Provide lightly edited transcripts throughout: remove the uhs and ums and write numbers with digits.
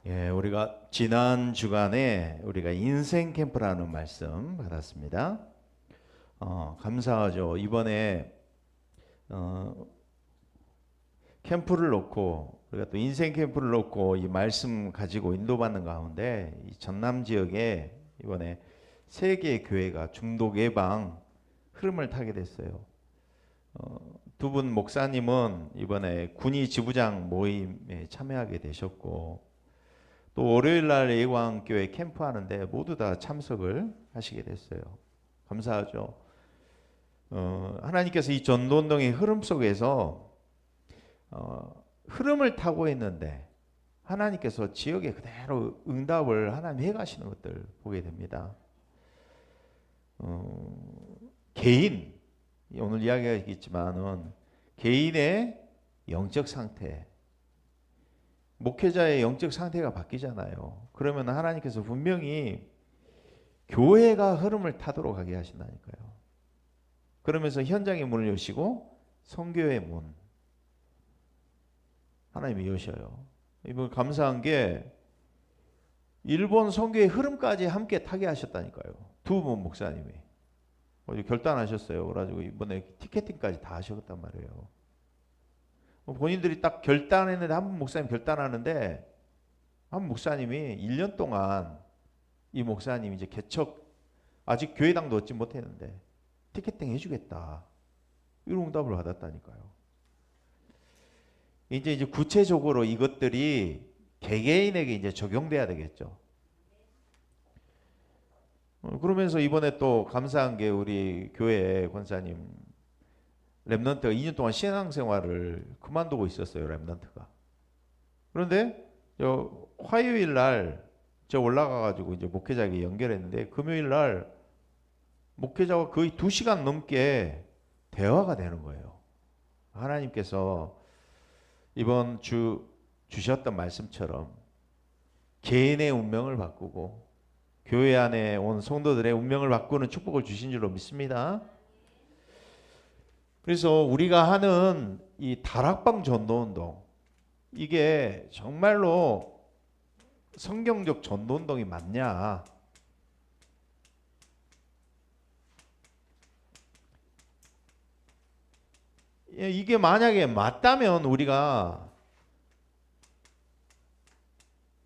예, 우리가 지난 주간에 우리가 인생 캠프라는 말씀 받았습니다. 감사하죠. 이번에 캠프를 놓고 우리가 또 인생 캠프를 놓고 이 말씀 가지고 인도받는 가운데 이 전남 지역에 이번에 세 개의 교회가 중독 예방 흐름을 타게 됐어요. 두 분 목사님은 이번에 군의 지부장 모임에 참여하게 되셨고, 또 월요일 날 예광교회 캠프 하는데 모두 다 참석을 하시게 됐어요. 감사하죠. 하나님께서 이 전도운동의 흐름 속에서 흐름을 타고 있는데 하나님께서 지역에 그대로 응답을 하나님 해가시는 것들 보게 됩니다. 개인, 오늘 이야기가 있겠지만은 개인의 영적 상태, 목회자의 영적 상태가 바뀌잖아요. 그러면 하나님께서 분명히 교회가 흐름을 타도록 하게 하신다니까요. 그러면서 현장의 문을 여시고 선교의 문 하나님이 여셔요. 이번 감사한 게 일본 선교의 흐름까지 함께 타게 하셨다니까요. 두 분 목사님이 결단하셨어요. 그래가지고 이번에 티켓팅까지 다 하셨단 말이에요. 본인들이 딱 결단했는데, 한 분 목사님 결단하는데 한 목사님이 1년 동안 이 목사님이 이제 개척 아직 교회당도 얻지 못했는데 티켓팅 해주겠다 이런 응답을 받았다니까요. 이제 구체적으로 이것들이 개개인에게 이제 적용돼야 되겠죠. 그러면서 이번에 또 감사한 게 우리 교회 권사님 랩넌트가 2년 동안 신앙생활을 그만두고 있었어요. 랩넌트가. 그런데 화요일 날 저 올라가가지고 이제 목회자에게 연결했는데 금요일 날 목회자와 거의 2시간 넘게 대화가 되는 거예요. 하나님께서 이번 주 주셨던 말씀처럼 개인의 운명을 바꾸고 교회 안에 온 성도들의 운명을 바꾸는 축복을 주신 줄로 믿습니다. 그래서 우리가 하는 이 다락방 전도운동, 이게 정말로 성경적 전도운동이 맞냐? 이게 만약에 맞다면 우리가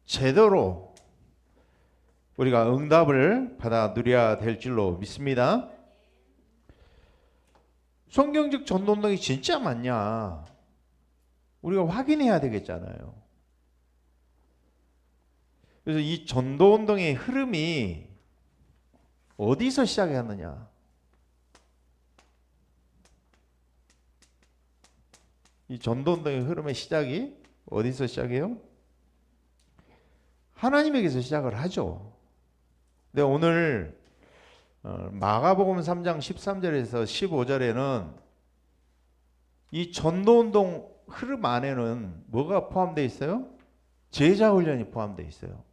제대로 우리가 응답을 받아 누려야 될 줄로 믿습니다. 성경적 전도운동이 진짜 맞냐? 우리가 확인해야 되겠잖아요. 그래서 이 전도운동의 흐름이 어디서 시작했느냐? 이 전도운동의 흐름의 시작이 어디서 시작해요? 하나님에게서 시작을 하죠. 근데 오늘 마가복음 3장 13절에서 15절에는 이 전도운동 흐름 안에는 뭐가 포함되어 있어요? 제자훈련이 포함되어 있어요.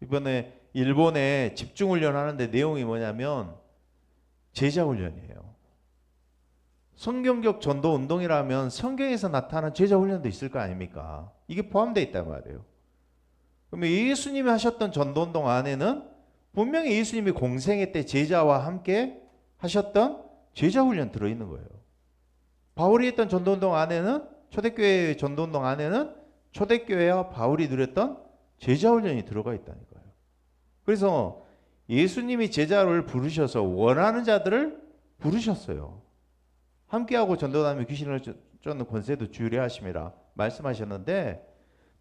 이번에 일본에 집중훈련 하는데 내용이 뭐냐면 제자훈련이에요. 성경적 전도운동이라면 성경에서 나타난 제자훈련도 있을 거 아닙니까? 이게 포함되어 있단 말이에요. 그러면 예수님이 하셨던 전도운동 안에는 분명히 예수님이 공생애 때 제자와 함께 하셨던 제자훈련 들어있는 거예요. 바울이 했던 전도운동 안에는, 초대교회의 전도운동 안에는 초대교회와 바울이 누렸던 제자훈련이 들어가 있다니까요. 그래서 예수님이 제자를 부르셔서 원하는 자들을 부르셨어요. 함께하고 전도하며 귀신을 쫓는 권세도 주의를 하심이라 말씀하셨는데,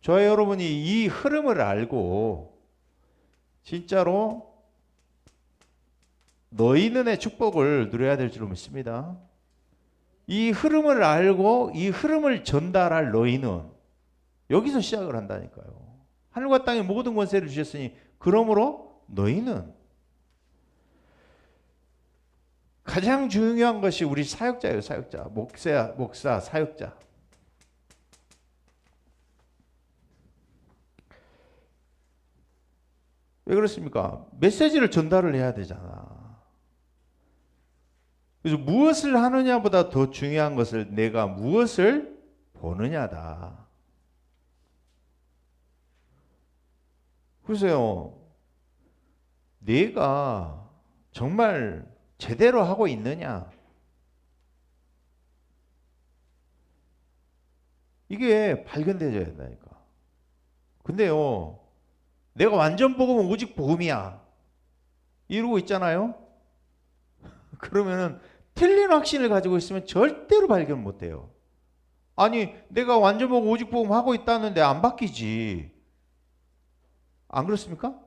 저와 여러분이 이 흐름을 알고 진짜로 너희는 의 축복을 누려야 될 줄 믿습니다. 이 흐름을 알고 이 흐름을 전달할 너희는 여기서 시작을 한다니까요. 하늘과 땅의 모든 권세를 주셨으니 그러므로 너희는, 가장 중요한 것이 우리 사역자예요. 사역자, 목사, 사역자. 왜 그렇습니까? 메시지를 전달을 해야 되잖아. 그래서 무엇을 하느냐보다 더 중요한 것을 내가 무엇을 보느냐다. 글쎄요, 내가 정말 제대로 하고 있느냐? 이게 발견되어야 된다니까. 근데요, 내가 완전 복음은 오직 복음이야, 이러고 있잖아요. 그러면은 틀린 확신을 가지고 있으면 절대로 발견 못해요. 아니, 내가 완전 복음 오직 복음 하고 있다는데 안 바뀌지. 안 그렇습니까?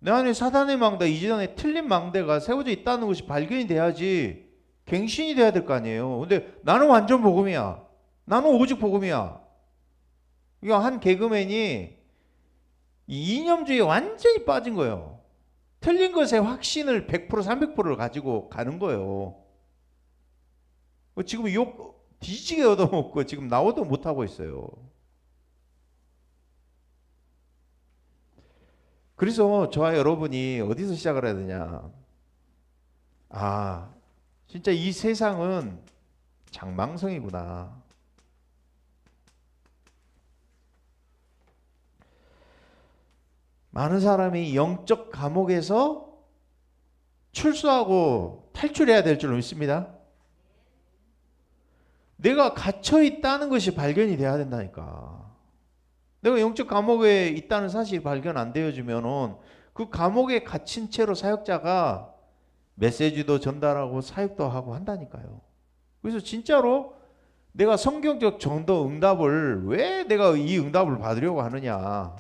내 안에 사단의 망대, 이전에 틀린 망대가 세워져 있다는 것이 발견이 돼야지 갱신이 돼야 될 거 아니에요. 근데 나는 완전 복음이야, 나는 오직 복음이야. 이거 한 개그맨이 이 이념주의에 완전히 빠진 거예요. 틀린 것에 확신을 100% 300%를 가지고 가는 거예요. 지금 욕 뒤지게 얻어먹고 지금 나오도 못하고 있어요. 그래서 저와 여러분이 어디서 시작을 해야 되냐? 아, 진짜 이 세상은 장망성이구나. 많은 사람이 영적 감옥에서 출소하고 탈출해야 될 줄 믿습니다. 내가 갇혀 있다는 것이 발견이 돼야 된다니까. 내가 영적 감옥에 있다는 사실이 발견 안 되어지면은 그 감옥에 갇힌 채로 사역자가 메시지도 전달하고 사역도 하고 한다니까요. 그래서 진짜로 내가 성경적 전도 응답을, 왜 내가 이 응답을 받으려고 하느냐.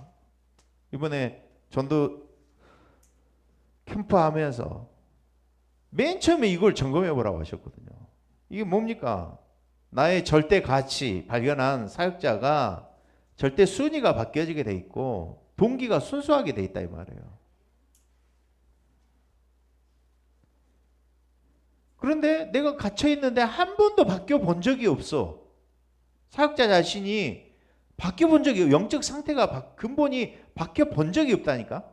이번에 전도 캠프 하면서 맨 처음에 이걸 점검해 보라고 하셨거든요. 이게 뭡니까? 나의 절대 가치 발견한 사역자가 절대 순위가 바뀌어지게 돼 있고 동기가 순수하게 돼 있다 이 말이에요. 그런데 내가 갇혀 있는데 한 번도 바뀌어 본 적이 없어. 사역자 자신이 바뀌어 본 적이, 영적 상태가 근본이 바뀌어 본 적이 없다니까.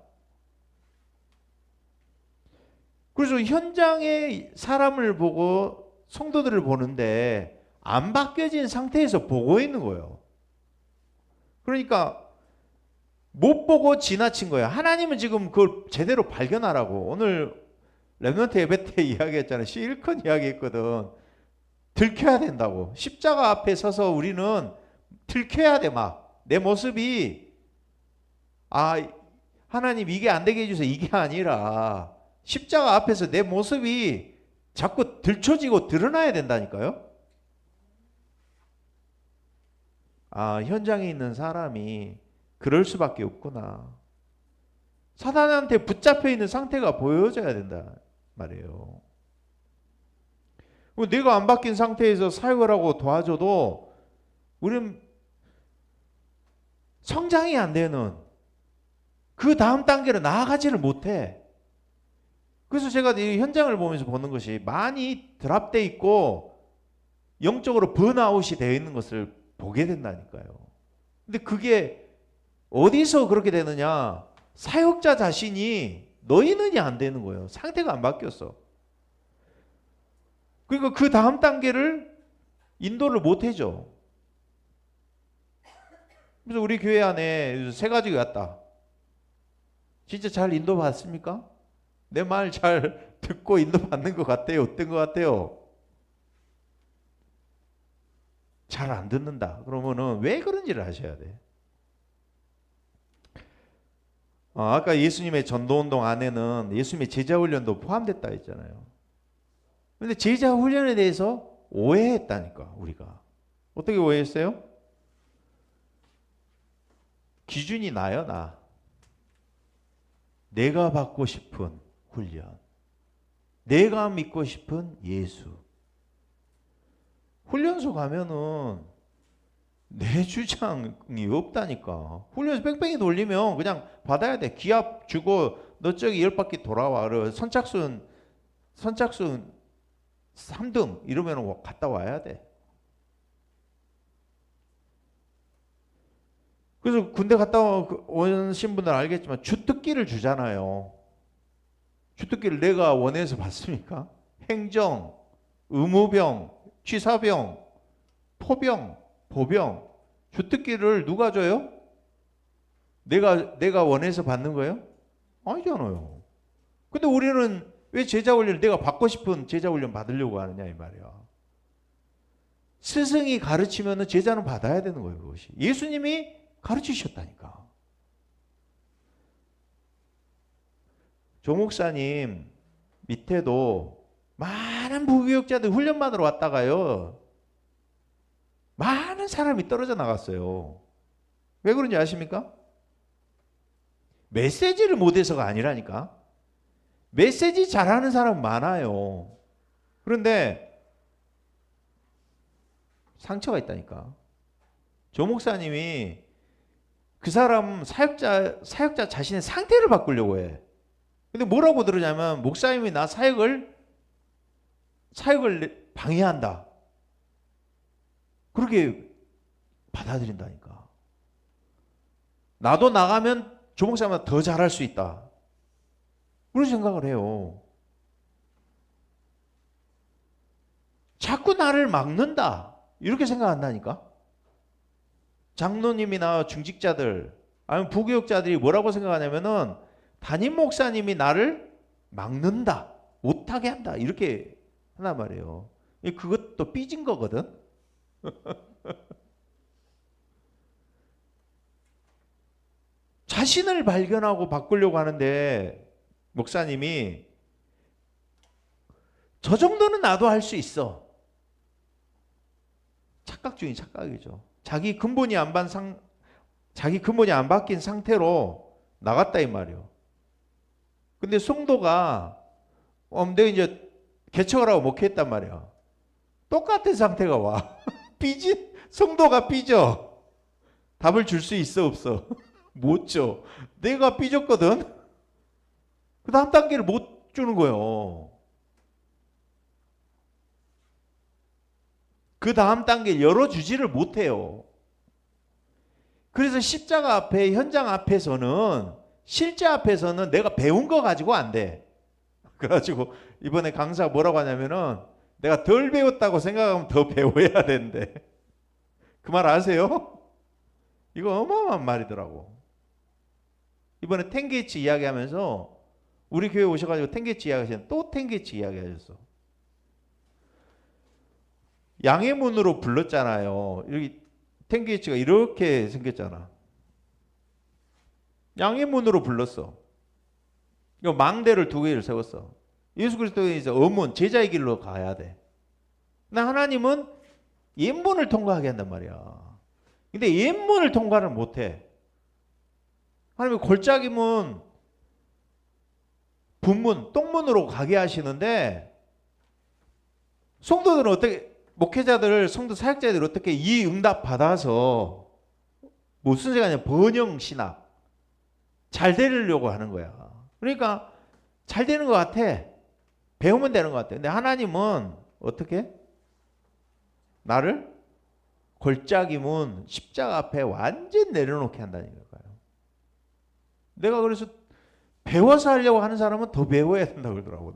그래서 현장에 사람을 보고 성도들을 보는데 안 바뀌어진 상태에서 보고 있는 거예요. 그러니까 못 보고 지나친 거예요. 하나님은 지금 그걸 제대로 발견하라고. 오늘 렘넌트 예배 때 이야기했잖아요. 실컷 이야기했거든. 들켜야 된다고. 십자가 앞에 서서 우리는 들켜야 돼. 막 내 모습이, 아, 하나님 이게 안 되게 해주세요, 이게 아니라 십자가 앞에서 내 모습이 자꾸 들춰지고 드러나야 된다니까요. 아, 현장에 있는 사람이 그럴 수밖에 없구나. 사단한테 붙잡혀 있는 상태가 보여져야 된다 말이에요. 내가 안 바뀐 상태에서 사역을 하고 도와줘도 우리는 성장이 안 되는, 그 다음 단계로 나아가지를 못해. 그래서 제가 이 현장을 보면서 보는 것이 많이 드랍돼 있고 영적으로 번아웃이 되어 있는 것을 보게 된다니까요. 근데 그게 어디서 그렇게 되느냐? 사역자 자신이 너희는이 안 되는 거예요. 상태가 안 바뀌었어. 그러니까 그 다음 단계를 인도를 못 해줘. 그래서 우리 교회 안에 세 가지가 왔다. 진짜 잘 인도 받습니까? 내 말 잘 듣고 인도 받는 것 같아요? 어떤 것 같아요? 잘 안 듣는다. 그러면은 왜 그런지를 아셔야 돼. 아까 예수님의 전도운동 안에는 예수님의 제자훈련도 포함됐다 했잖아요. 그런데 제자훈련에 대해서 오해했다니까. 우리가 어떻게 오해했어요? 기준이 나요, 나. 내가 받고 싶은 훈련, 내가 믿고 싶은 예수. 훈련소 가면은 내 주장이 없다니까. 훈련소 뺑뺑이 돌리면 그냥 받아야 돼. 기합 주고 너 저기 10바퀴 돌아와. 선착순 3등 이러면 갔다 와야 돼. 그래서 군대 갔다 오신 분들 알겠지만 주특기를 주잖아요. 주특기를 내가 원해서 받습니까? 행정, 의무병, 취사병, 포병, 보병, 주특기를 누가 줘요? 내가 원해서 받는 거예요? 아니잖아요. 근데 우리는 왜 제자 훈련을 내가 받고 싶은 제자 훈련 받으려고 하느냐 이 말이야. 스승이 가르치면 제자는 받아야 되는 거예요. 그것이 예수님이 가르치셨다니까. 조 목사님 밑에도 많은 부교육자들 훈련받으러 왔다가요, 많은 사람이 떨어져 나갔어요. 왜 그런지 아십니까? 메시지를 못해서가 아니라니까. 메시지 잘하는 사람 많아요. 그런데 상처가 있다니까. 조 목사님이 그 사람 사역자 자신의 상태를 바꾸려고 해. 근데 뭐라고 들으냐면 목사님이 나 사역을 방해한다. 그렇게 받아들인다니까. 나도 나가면 조 목사님보다 더 잘할 수 있다. 그런 생각을 해요. 자꾸 나를 막는다. 이렇게 생각한다니까. 장로님이나 중직자들 아니면 부교육자들이 뭐라고 생각하냐면은 담임 목사님이 나를 막는다. 못하게 한다. 이렇게 한단 말이에요. 그것도 삐진 거거든. 자신을 발견하고 바꾸려고 하는데 목사님이 저 정도는 나도 할 수 있어. 착각 중인 착각이죠. 자기 근본이 안 바뀐 상태로 나갔다 이 말이요. 근데 성도가 내가 이제 개척을 하고 목회했단 말이야. 똑같은 상태가 와. 성도가 삐져. 답을 줄 수 있어 없어? 못 줘. 내가 삐졌거든. 그 다음 단계를 못 주는 거예요. 그 다음 단계 열어주지를 못해요. 그래서 십자가 앞에 현장 앞에서는 실제 앞에서는 내가 배운 거 가지고 안 돼. 그래가지고 이번에 강사가 뭐라고 하냐면은 내가 덜 배웠다고 생각하면 더 배워야 된대. 그 말 아세요? 이거 어마어마한 말이더라고. 이번에 텐게이츠 이야기하면서 우리 교회 오셔가지고 텐게이츠 이야기하시는데 또 텐게이츠 이야기하셨어. 양의 문으로 불렀잖아요. 여기 텐게이츠가 이렇게 생겼잖아. 양의 문으로 불렀어. 이거 망대를 2개를 세웠어. 예수 그리스도의 이제 어문 제자의 길로 가야 돼. 근데 하나님은 옛문을 통과하게 한단 말이야. 근데 옛문을 통과를 못해. 하나님이 골짜기문, 분문, 똥문으로 가게 하시는데 성도들은 어떻게, 목회자들, 성도 사역자들이 어떻게 이 응답 받아서 무슨 생각이냐, 번영 신학 잘 되려고 하는 거야. 그러니까 잘 되는 것 같아. 배우면 되는 것 같아. 근데 하나님은 어떻게? 나를 골짜기 문 십자가 앞에 완전 내려놓게 한다는 거예요. 내가 그래서 배워서 하려고 하는 사람은 더 배워야 된다고 그러더라고.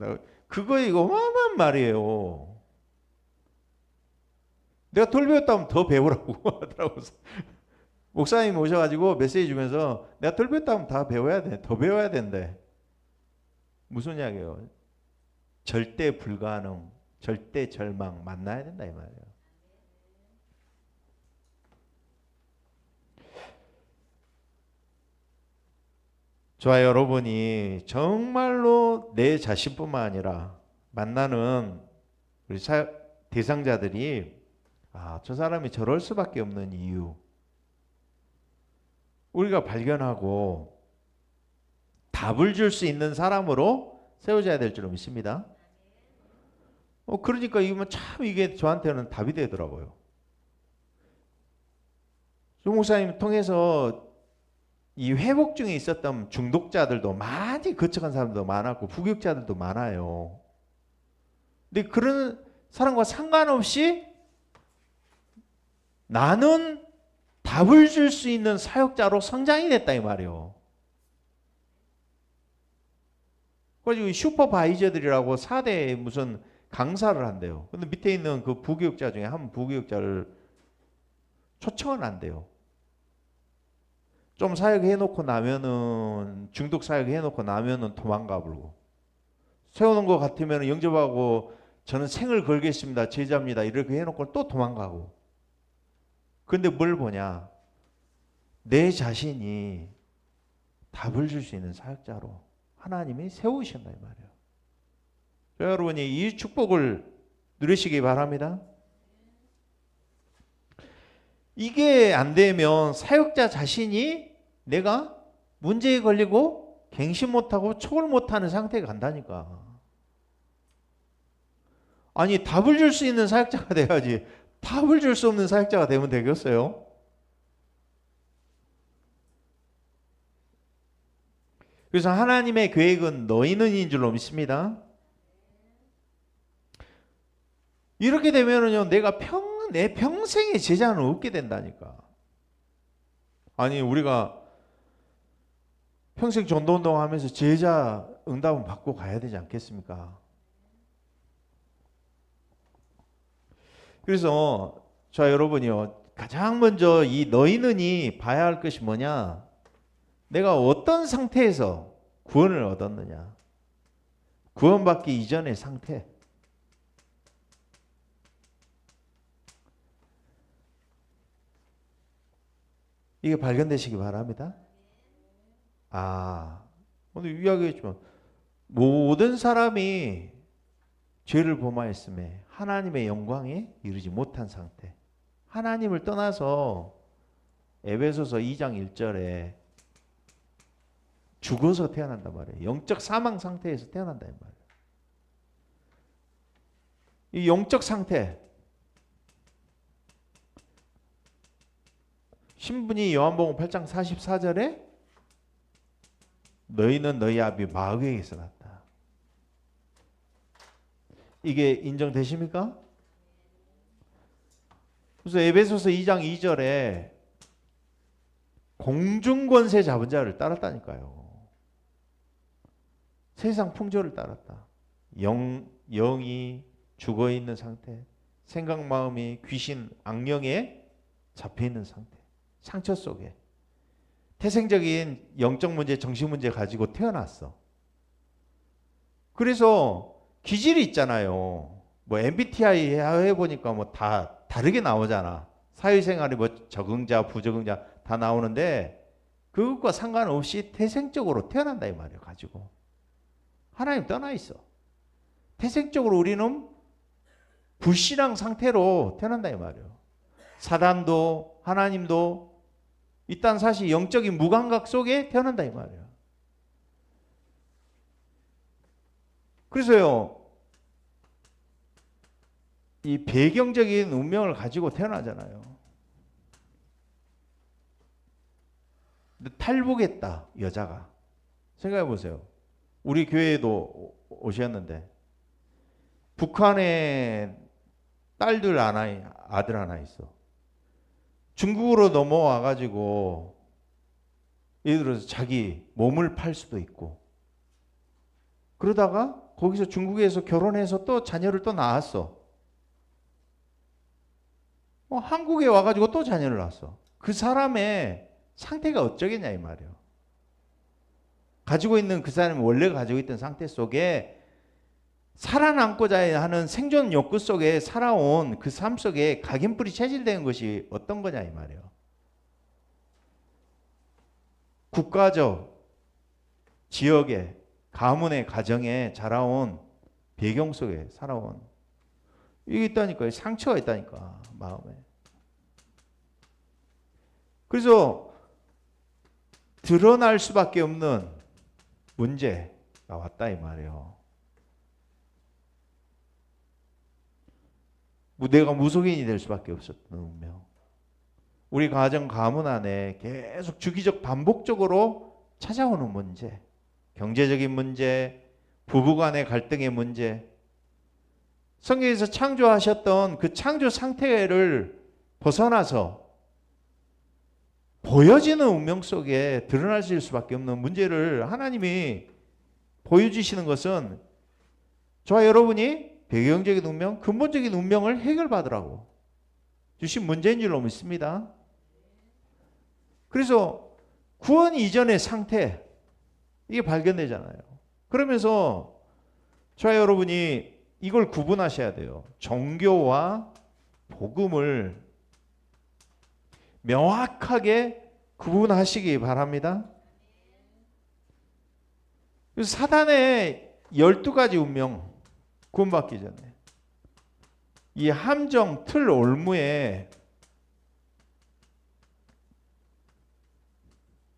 그거 이거 어마어마한 말이에요. 내가 덜 배웠다면 더 배우라고 하더라고. 목사님 오셔가지고 메시지 주면서 내가 덜 배웠다면 다 배워야 돼. 더 배워야 된대. 무슨 이야기예요? 절대 불가능, 절대 절망 만나야 된다 이 말이에요. 저와 여러분이 정말로 내 자신뿐만 아니라 만나는 우리 대상자들이 저 사람이 저럴 수밖에 없는 이유 우리가 발견하고 답을 줄 수 있는 사람으로 세워져야 될 줄 믿습니다. 그러니까 이게 저한테는 답이 되더라고요. 조 목사님 통해서 이 회복 중에 있었던 중독자들도 많이 거쳐간 사람도 많았고 부교육자들도 많아요. 근데 그런 사람과 상관없이 나는 답을 줄 수 있는 사역자로 성장이 됐다 이 말이에요. 그래서 슈퍼바이저들이라고 4대 무슨 강사를 한대요. 근데 밑에 있는 그 부교육자 중에 한 부교육자를 초청은 안 돼요. 좀 사역해 놓고 나면은 중독 사역해 놓고 나면은 도망가 버리고 세우는 것 같으면 영접하고 저는 생을 걸겠습니다. 제자입니다. 이렇게 해놓고 또 도망가고. 근데 뭘 보냐? 내 자신이 답을 줄 수 있는 사역자로 하나님이 세우신다 이 말이에요. 여러분이 이 축복을 누리시기 바랍니다. 이게 안 되면 사역자 자신이 내가 문제에 걸리고 갱신 못하고 촉을 못하는 상태에 간다니까. 아니 답을 줄 수 있는 사역자가 돼야지 답을 줄 수 없는 사역자가 되면 되겠어요? 그래서 하나님의 계획은 너희는인 줄로 믿습니다. 이렇게 되면은요 내가 내 평생의 제자는 없게 된다니까. 아니 우리가 평생 전도운동 하면서 제자 응답은 받고 가야 되지 않겠습니까? 그래서 자 여러분이요 가장 먼저 이 너희는이 봐야 할 것이 뭐냐? 내가 어떤 상태에서 구원을 얻었느냐? 구원받기 이전의 상태. 이게 발견되시기 바랍니다. 오늘 이야기했지만 모든 사람이 죄를 범하였음에 하나님의 영광에 이르지 못한 상태. 하나님을 떠나서 에베소서 2장 1절에 죽어서 태어난단 말이에요. 영적 사망 상태에서 태어난다 이 말이에요. 이 영적 상태. 신분이 요한복음 8장 44절에 너희는 너희 아비 마귀에게서 났다. 이게 인정되십니까? 그래서 에베소서 2장 2절에 공중권세 잡은 자를 따랐다니까요. 세상 풍조를 따랐다. 영이 죽어있는 상태, 생각 마음이 귀신 악령에 잡혀있는 상태, 상처 속에 태생적인 영적 문제, 정신 문제 가지고 태어났어. 그래서 기질이 있잖아요. 뭐 MBTI 해보니까 뭐 다 다르게 나오잖아. 사회생활이 뭐 적응자, 부적응자 다 나오는데 그것과 상관없이 태생적으로 태어난다 이 말이에요. 가지고 하나님 떠나 있어. 태생적으로 우리는 불신앙 상태로 태어난다 이 말이에요. 사단도 하나님도 이딴 사실 영적인 무감각 속에 태어난다 이 말이에요. 그래서요 이 배경적인 운명을 가지고 태어나잖아요. 근데 탈북했다 여자가. 생각해 보세요. 우리 교회에도 오셨는데 북한에 딸들 하나, 아들 하나 있어. 중국으로 넘어와 가지고 예를 들어서 자기 몸을 팔 수도 있고 그러다가 거기서 중국에서 결혼해서 또 자녀를 또 낳았어. 한국에 와가지고 또 자녀를 낳았어. 그 사람의 상태가 어쩌겠냐 이 말이에요. 가지고 있는 그 사람이 원래 가지고 있던 상태 속에 살아남고자 하는 생존 욕구 속에 살아온 그 삶 속에 각인불이 체질된 것이 어떤 거냐 이 말이에요. 국가적, 지역의, 가문의 가정에 자라온 배경 속에 살아온 이게 있다니까요. 상처가 있다니까 마음에. 그래서 드러날 수밖에 없는 문제가 왔다 이 말이에요. 내가 무속인이 될 수밖에 없었던 운명. 우리 가정 가문 안에 계속 주기적 반복적으로 찾아오는 문제, 경제적인 문제, 부부간의 갈등의 문제. 성경에서 창조하셨던 그 창조 상태를 벗어나서 보여지는 운명 속에 드러나실 수밖에 없는 문제를 하나님이 보여주시는 것은 저와 여러분이 배경적인 운명, 근본적인 운명을 해결받으라고 주신 문제인 줄로 믿습니다. 그래서 구원 이전의 상태, 이게 발견되잖아요. 그러면서 저와 여러분이 이걸 구분하셔야 돼요. 종교와 복음을 명확하게 구분하시기 바랍니다. 그래서 사단의 12가지 운명, 구원받기 전에 이 함정, 틀, 올무에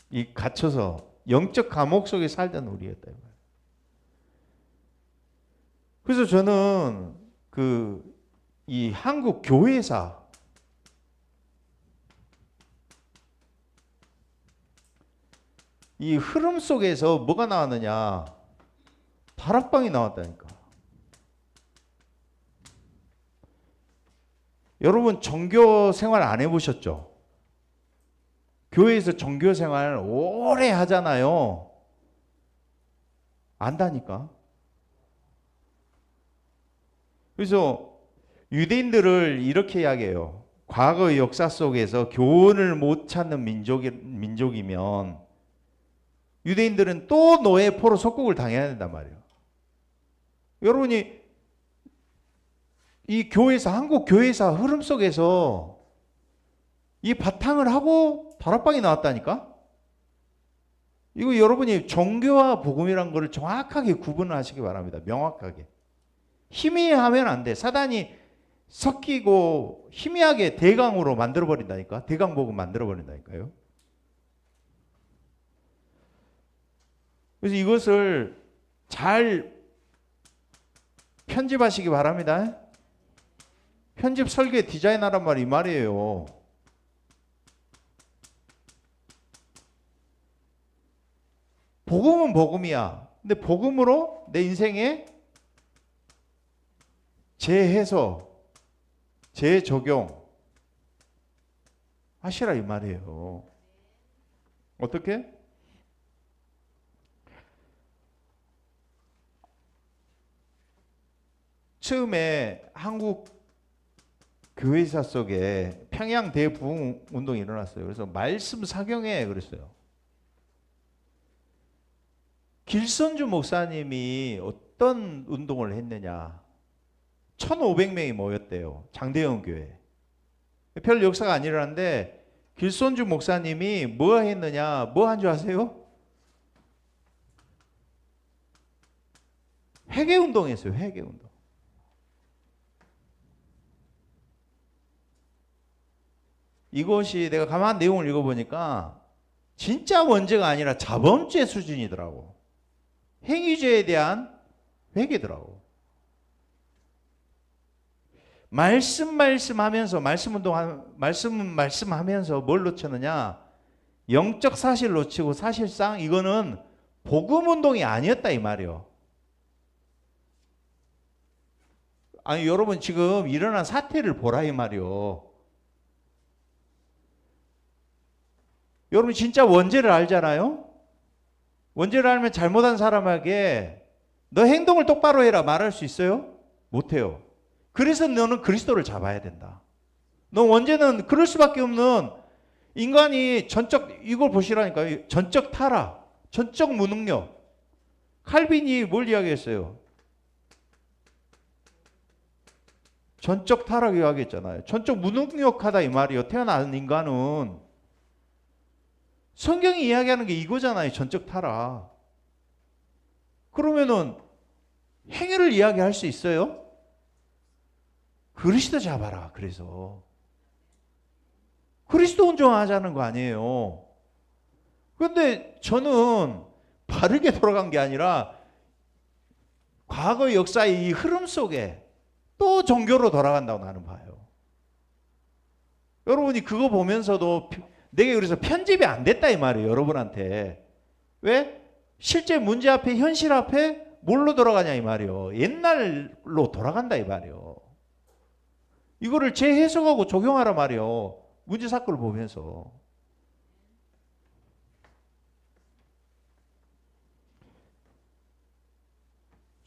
이 갇혀서 영적 감옥 속에 살던 우리였다. 그래서 저는 이 한국 교회사, 이 흐름 속에서 뭐가 나왔느냐? 다락방이 나왔다니까. 여러분 종교 생활 안 해보셨죠? 교회에서 종교 생활 오래 하잖아요. 안다니까. 그래서 유대인들을 이렇게 이야기해요. 과거의 역사 속에서 교훈을 못 찾는 민족이면 유대인들은 또 노예 포로 속국을 당해야 된단 말이에요. 여러분이 이 교회사, 한국 교회사 흐름 속에서 이 바탕을 하고 다락방이 나왔다니까? 이거 여러분이 종교와 복음이란 것을 정확하게 구분을 하시기 바랍니다. 명확하게. 희미하면 안 돼. 사단이 섞이고 희미하게 대강으로 만들어버린다니까. 대강복음 만들어버린다니까요. 그래서 이것을 잘 편집하시기 바랍니다. 편집 설계 디자인하란 말이 이 말이에요. 복음은 복음이야. 근데 복음으로 내 인생에 재해석, 재적용 하시라 이 말이에요. 어떻게? 처음에 한국 교회사 속에 평양 대부흥 운동이 일어났어요. 그래서 말씀 사경회 그랬어요. 길선주 목사님이 어떤 운동을 했느냐. 1,500명이 모였대요. 장대영 교회. 별 역사가 안 일어났는데 길선주 목사님이 뭐 했느냐. 뭐 한 줄 아세요? 회개운동 했어요. 회개운동. 이것이 내가 가만 내용을 읽어보니까 진짜 원죄가 아니라 자범죄 수준이더라고. 행위죄에 대한 회개더라고. 말씀하면서 말씀하면서 뭘 놓쳤느냐? 영적 사실 놓치고 사실상 이거는 복음 운동이 아니었다 이 말이요. 아니 여러분 지금 일어난 사태를 보라 이 말이요. 여러분 진짜 원죄를 알잖아요? 원죄를 알면 잘못한 사람에게 너 행동을 똑바로 해라 말할 수 있어요? 못해요. 그래서 너는 그리스도를 잡아야 된다. 너 원죄는 그럴 수밖에 없는 인간이 전적, 이걸 보시라니까요. 전적 타락, 전적 무능력. 칼빈이 뭘 이야기했어요? 전적 타락 이야기했잖아요. 전적 무능력하다 이 말이에요. 태어난 인간은. 성경이 이야기하는 게 이거잖아요. 전적 타락. 그러면은 행위를 이야기할 수 있어요? 그리스도 잡아라. 그래서 그리스도 온전하자는 거 아니에요. 그런데 저는 바르게 돌아간 게 아니라 과거 역사의 이 흐름 속에 또 종교로 돌아간다고 나는 봐요. 여러분이 그거 보면서도 내게 그래서 편집이 안 됐다 이 말이에요. 여러분한테. 왜? 실제 문제 앞에 현실 앞에 뭘로 돌아가냐 이 말이에요. 옛날로 돌아간다 이 말이에요. 이거를 재해석하고 적용하라 말이에요. 문제 사건을 보면서.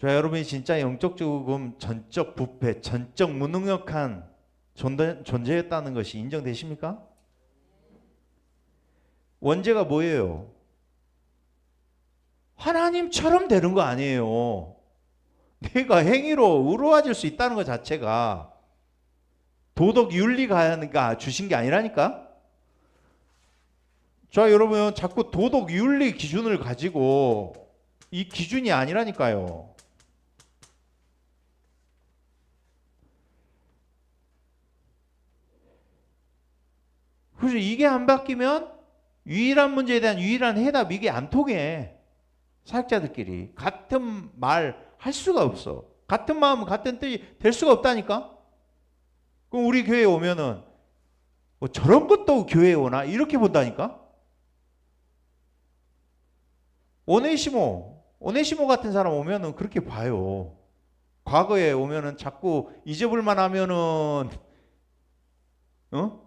자, 여러분이 진짜 영적 죽음, 전적 부패, 전적 무능력한 존재였다는 것이 인정되십니까? 원죄가 뭐예요? 하나님처럼 되는 거 아니에요. 내가 행위로 의로워질 수 있다는 것 자체가 도덕 윤리가 주신 게 아니라니까. 자, 여러분, 자꾸 도덕 윤리 기준을 가지고 이 기준이 아니라니까요. 그래서 이게 안 바뀌면 유일한 문제에 대한 유일한 해답, 이게 안 통해. 사역자들끼리 같은 말 할 수가 없어. 같은 마음, 같은 뜻이 될 수가 없다니까. 그럼 우리 교회에 오면은 뭐 저런 것도 교회에 오나 이렇게 본다니까. 오네시모 같은 사람 오면은 그렇게 봐요. 과거에 오면은 자꾸 잊어볼만 하면은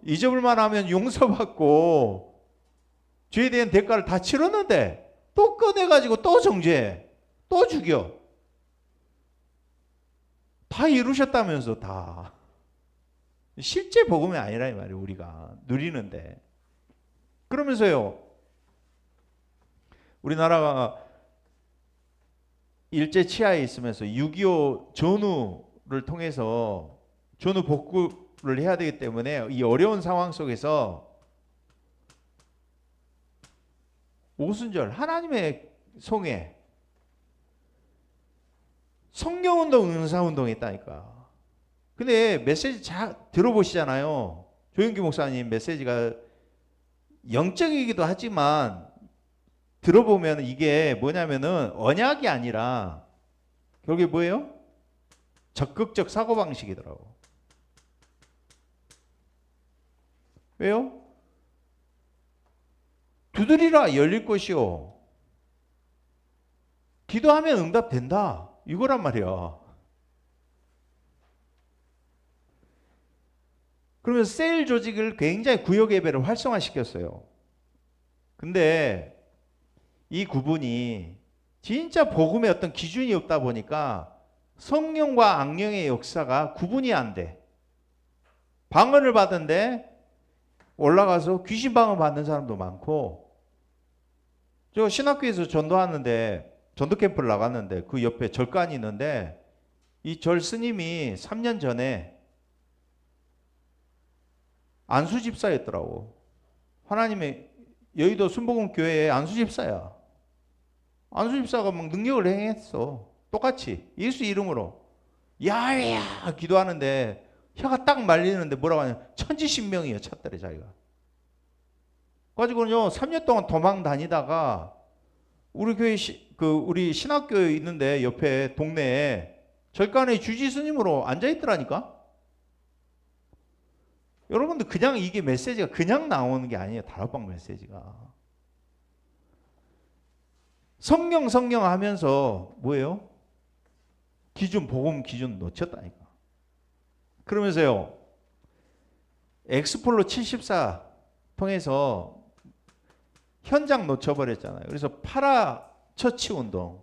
잊어볼만 하면 용서받고 죄에 대한 대가를 다 치렀는데 또 꺼내가지고 또 정죄해, 또 죽여. 다 이루셨다면서. 다 실제 복음이 아니라 이 말이에요. 우리가 누리는데. 그러면서요, 우리나라가 일제 치하에 있으면서 6.25 전후를 통해서 전후 복구를 해야 되기 때문에 이 어려운 상황 속에서 오순절 하나님의 송해, 성령운동, 은사운동이 있다니까. 근데 메시지 잘 들어보시잖아요. 조영기 목사님 메시지가 영적이기도 하지만 들어보면 이게 뭐냐면은 언약이 아니라 결국에 뭐예요? 적극적 사고방식이더라고. 왜요? 두드리라 열릴 것이요, 기도하면 응답된다, 이거란 말이야. 그러면 셀 조직을 굉장히 구역 예배를 활성화시켰어요. 근데 이 구분이 진짜 복음의 어떤 기준이 없다 보니까 성령과 악령의 역사가 구분이 안 돼. 방언을 받은데 올라가서 귀신 방언 받는 사람도 많고, 저 신학교에서 전도하는데 전도 캠프를 나갔는데 그 옆에 절간이 있는데 이 절 스님이 3년 전에 안수 집사였더라고. 하나님의 여의도 순복음 교회의 안수 집사야. 안수 집사가 막 능력을 행했어. 똑같이 예수 이름으로 야외야 기도하는데 혀가 딱 말리는데 뭐라고 하냐, 천지신명이에요. 찾더래 자기가. 가지고는요 3년 동안 도망 다니다가 우리 교회 우리 신학교에 있는데 옆에 동네에 절간에 주지 스님으로 앉아 있더라니까. 여러분들 그냥 이게 메시지가 그냥 나오는 게 아니에요. 다락방 메시지가. 성령 하면서 뭐예요? 기준, 복음 기준 놓쳤다니까. 그러면서요, 엑스폴로 74 통해서 현장 놓쳐버렸잖아요. 그래서 파라 처치 운동,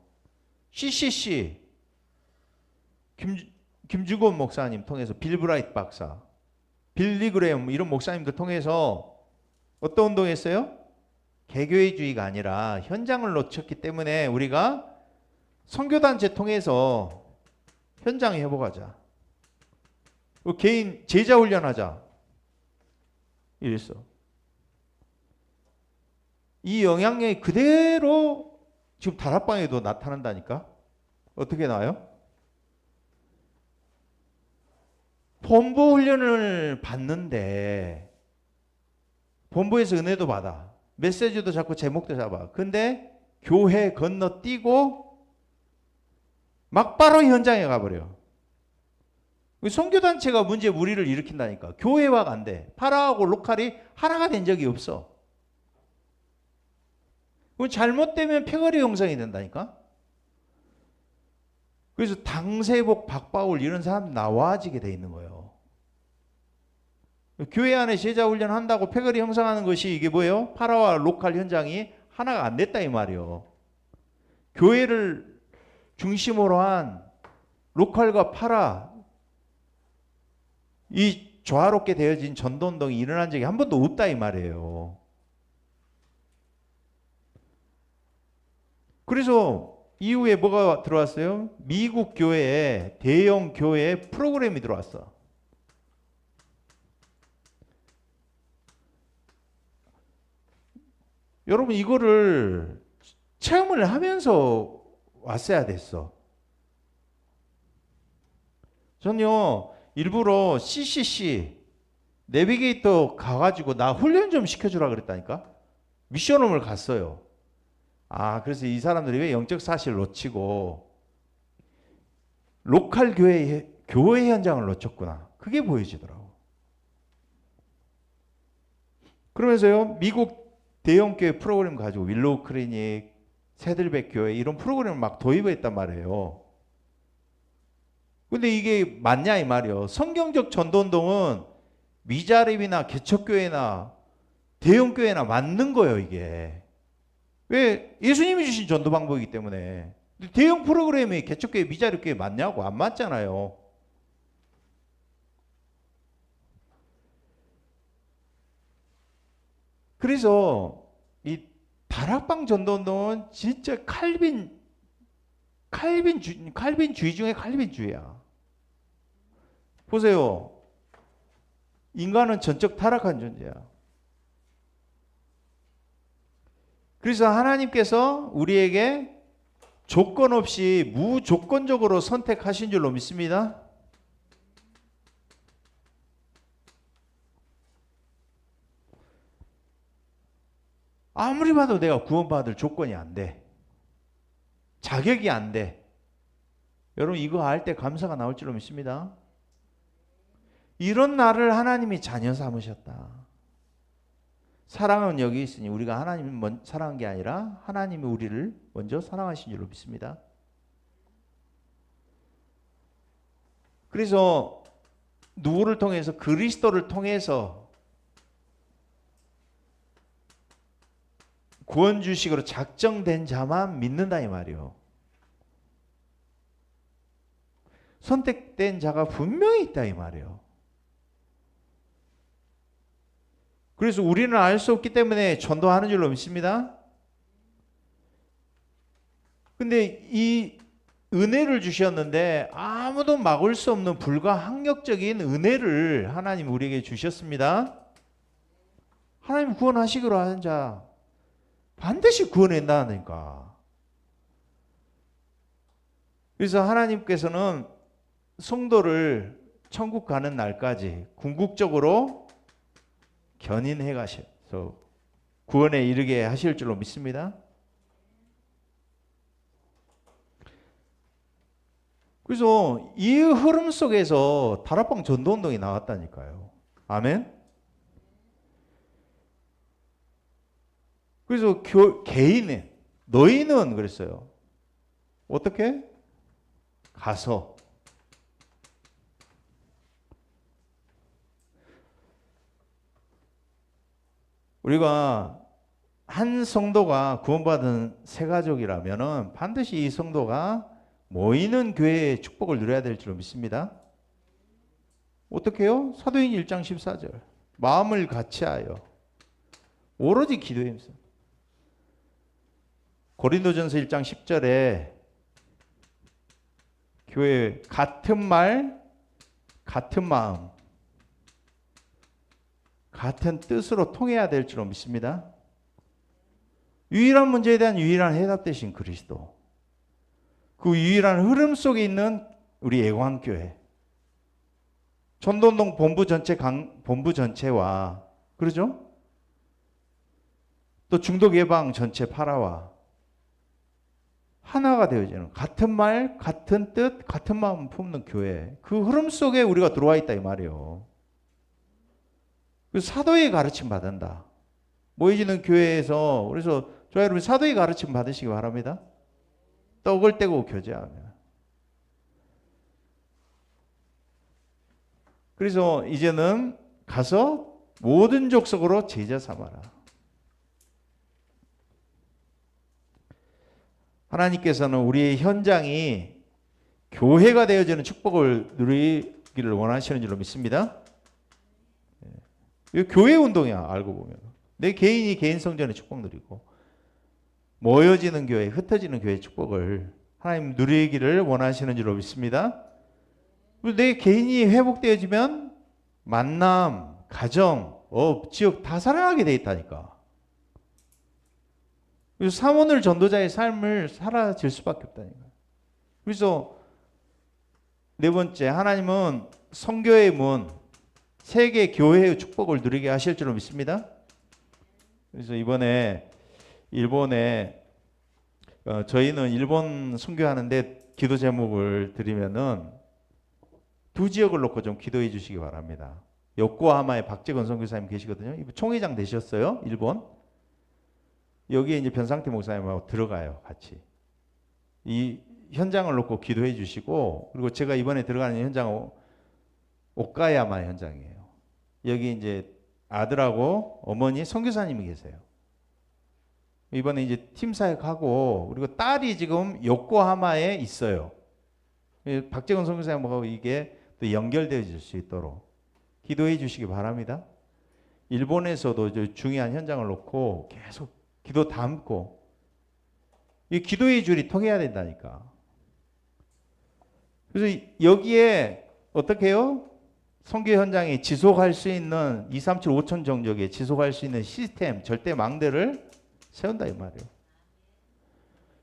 CCC, 김주곤 목사님 통해서 빌브라이트 박사, 빌리 그레엄 이런 목사님들 통해서 어떤 운동했어요? 개교회주의가 아니라 현장을 놓쳤기 때문에 우리가 선교단체 통해서 현장 회복하자, 개인 제자 훈련하자 이랬어. 이 영향력이 그대로 지금 다락방에도 나타난다니까. 어떻게 나와요? 본부 훈련을 받는데 본부에서 은혜도 받아, 메시지도 자꾸 제목도 잡아. 근데 교회 건너뛰고 막바로 현장에 가버려. 선교단체가 문제 무리를 일으킨다니까. 교회화가 안 돼. 파라하고 로컬이 하나가 된 적이 없어. 잘못되면 패거리 형성이 된다니까. 그래서 당세복, 박바울 이런 사람 나와지게 돼 있는 거예요. 교회 안에 제자 훈련 한다고 패거리 형성하는 것이 이게 뭐예요? 파라와 로컬 현장이 하나가 안 됐다 이 말이에요. 교회를 중심으로 한 로컬과 파라, 이 조화롭게 되어진 전도운동이 일어난 적이 한 번도 없다 이 말이에요. 그래서 이후에 뭐가 들어왔어요? 미국 교회에 대형 교회 프로그램이 들어왔어. 여러분 이거를 체험을 하면서 왔어야 됐어. 전요 일부러 CCC 내비게이터 가가지고 나 훈련 좀 시켜주라 그랬다니까. 미션홈을 갔어요. 그래서 이 사람들이 왜 영적 사실을 놓치고 로컬 교회 현장을 놓쳤구나. 그게 보여지더라고. 그러면서요 미국 대형 교회 프로그램 가지고 윌로우 클리닉, 새들백 교회 이런 프로그램을 막 도입했단 말이에요. 근데 이게 맞냐 이 말이요. 성경적 전도운동은 미자립이나 개척교회나 대형교회나 맞는 거예요 이게. 왜? 예수님이 주신 전도 방법이기 때문에. 대형 프로그램이 개척교회 미자립교회 맞냐고? 안 맞잖아요. 그래서 이 다락방 전도운동은 진짜 칼빈주의 중에 칼빈주의야. 보세요. 인간은 전적 타락한 존재야. 그래서 하나님께서 우리에게 조건 없이 무조건적으로 선택하신 줄로 믿습니다. 아무리 봐도 내가 구원받을 조건이 안 돼. 자격이 안 돼. 여러분 이거 알 때 감사가 나올 줄로 믿습니다. 이런 나를 하나님이 자녀 삼으셨다. 사랑은 여기 있으니 우리가 하나님을 사랑한 게 아니라 하나님이 우리를 먼저 사랑하신 줄로 믿습니다. 그래서 누구를 통해서? 그리스도를 통해서 구원 주식으로 작정된 자만 믿는다 이 말이요. 선택된 자가 분명히 있다 이 말이요. 그래서 우리는 알 수 없기 때문에 전도하는 줄로 믿습니다. 근데 이 은혜를 주셨는데 아무도 막을 수 없는 불가항력적인 은혜를 하나님 우리에게 주셨습니다. 하나님 구원하시기로 하는 자 반드시 구원한다니까. 그래서 하나님께서는 성도를 천국 가는 날까지 궁극적으로 견인해 가셔서 구원에 이르게 하실 줄로 믿습니다. 그래서 이 흐름 속에서 다락방 전도운동이 나왔다니까요. 아멘. 그래서 개인은 너희는 그랬어요. 어떻게? 가서 우리가 한 성도가 구원받은 새 가족이라면은 반드시 이 성도가 모이는 교회의 축복을 누려야 될 줄로 믿습니다. 어떻게 해요? 사도행 1장 14절 마음을 같이하여 오로지 기도에 힘써. 고린도전서 1장 10절에 교회 같은 말, 같은 마음, 같은 뜻으로 통해야 될 줄로 믿습니다. 유일한 문제에 대한 유일한 해답 되신 그리스도, 그 유일한 흐름 속에 있는 우리 애광교회, 전도운동 본부 전체와 그러죠? 또 중독 예방 전체 파라와 하나가 되어지는 같은 말, 같은 뜻, 같은 마음 품는 교회, 그 흐름 속에 우리가 들어와 있다 이 말이에요. 사도의 가르침 받는다. 모이지는 교회에서 그래서 저와 여러분 사도의 가르침 받으시기 바랍니다. 떡을 떼고 교제하며. 그래서 이제는 가서 모든 족속으로 제자 삼아라. 하나님께서는 우리의 현장이 교회가 되어지는 축복을 누리기를 원하시는 줄로 믿습니다. 이거 교회 운동이야 알고 보면. 내 개인이 개인 성전의 축복 누리고 모여지는 교회, 흩어지는 교회 축복을 하나님 누리기를 원하시는 줄로 믿습니다. 내 개인이 회복되어지면 만남, 가정, 업, 지역 다 살아나게 돼 있다니까. 그래서 사모늘 전도자의 삶을 살아질 수밖에 없다니까. 그래서 네 번째, 하나님은 선교의 문, 세계 교회의 축복을 누리게 하실 줄로 믿습니다. 그래서 이번에 일본에 저희는 일본 선교하는데 기도 제목을 드리면은 두 지역을 놓고 좀 기도해 주시기 바랍니다. 요코하마에 박재건 선교사님 계시거든요. 총회장 되셨어요, 일본. 여기에 이제 변상태 목사님하고 들어가요, 같이. 이 현장을 놓고 기도해 주시고, 그리고 제가 이번에 들어가는 현장은 오카야마 현장이에요. 여기 이제 아들하고 어머니 선교사님이 계세요. 이번에 이제 팀 사역하고, 그리고 딸이 지금 요코하마에 있어요. 박재건 선교사님하고 이게 또 연결되어질 수 있도록 기도해 주시기 바랍니다. 일본에서도 중요한 현장을 놓고 계속 기도 담고, 이 기도의 줄이 통해야 된다니까. 그래서 여기에 어떻게 해요? 선교 현장에 지속할 수 있는 237, 5천 정적에 지속할 수 있는 시스템, 절대망대를 세운다 이 말이에요.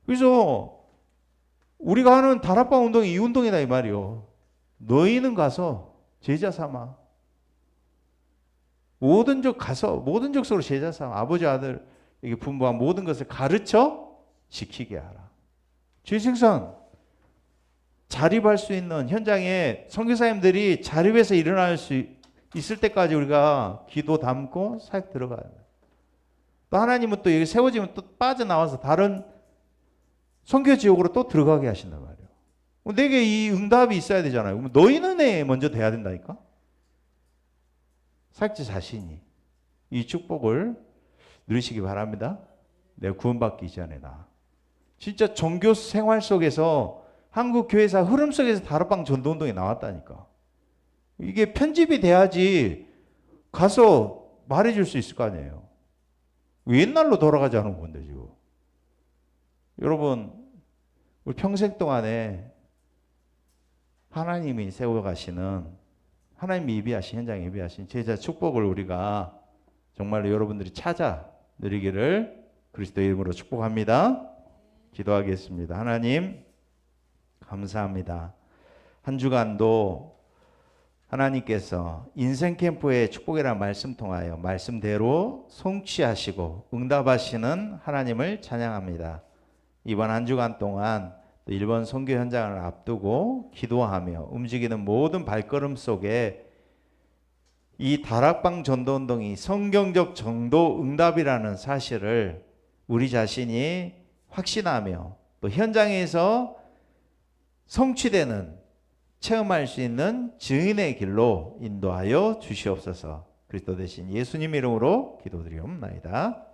그래서 우리가 하는 다락방 운동이 이 운동이다 이 말이에요. 너희는 가서 제자 삼아. 모든 적 가서 모든 족속으로 제자 삼아. 아버지 아들 이게 분부한 모든 것을 가르쳐 지키게 하라. 주의 생선 자립할 수 있는 현장에 선교사님들이 자립해서 일어날 수 있을 때까지 우리가 기도 담고 사역 들어가야 돼요. 또 하나님은 또 여기 세워지면 또 빠져나와서 다른 선교 지역으로 또 들어가게 하신단 말이에요. 내게 이 응답이 있어야 되잖아요. 너희는 먼저 돼야 된다니까. 사역자 자신이 이 축복을 누리시기 바랍니다. 내가 구원받기 이전에 나. 진짜 종교 생활 속에서 한국 교회사 흐름 속에서 다락방 전도운동이 나왔다니까. 이게 편집이 돼야지 가서 말해줄 수 있을 거 아니에요. 옛날로 돌아가자는 건데 지금. 여러분 우리 평생 동안에 하나님이 세워가시는 하나님이 예비하신 현장에 예비하신 제자 축복을 우리가 정말로 여러분들이 찾아 누리기를 그리스도의 이름으로 축복합니다. 기도하겠습니다. 하나님 감사합니다. 한 주간도 하나님께서 인생 캠프의 축복이라는 말씀 통하여 말씀대로 성취하시고 응답하시는 하나님을 찬양합니다. 이번 한 주간 동안 또 일본 선교 현장을 앞두고 기도하며 움직이는 모든 발걸음 속에 이 다락방 전도운동이 성경적 전도 응답이라는 사실을 우리 자신이 확신하며 또 현장에서 성취되는 체험할 수 있는 증인의 길로 인도하여 주시옵소서. 그리스도 대신 예수님 이름으로 기도드리옵나이다.